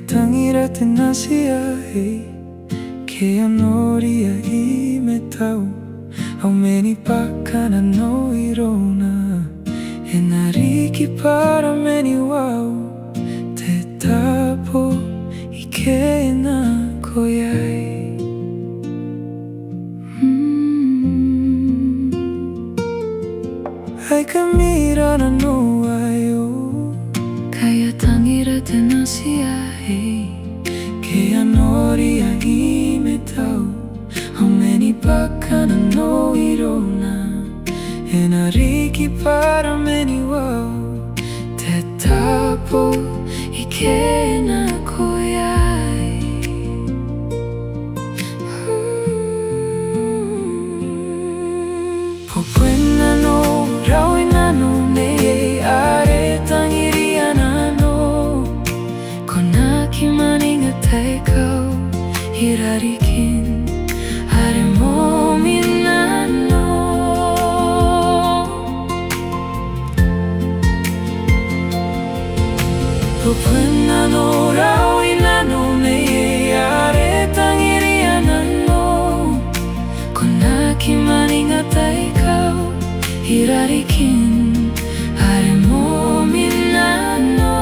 tangira tenasia hei ke anoria I me tau au meni pakana no irona e nariki para meni wau te tapo I ke na koiai. Ai ka mira na no ai o kaya tangira tenasia hei ke anoria I me tau au meni pakana no irona e nariki para meni wau te tapo I ke na koiai. Bwebwenraoi raoi nano nei are tangiria nano kona ki maninga tai kau hirarikin are momi nano. Bwebwenraoi raoi nano nei are tangiria nano kona ki maninga tai kau hirarikin are momi nano.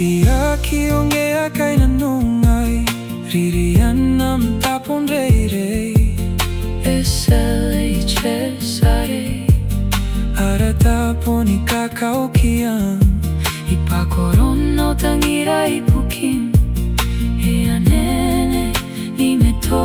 Ia ki o ngea kai na nungai ririan nam tapon rei rei SLHSRA ara tapon I kakao kiang I pakorono tangira I pukim e anene ni me to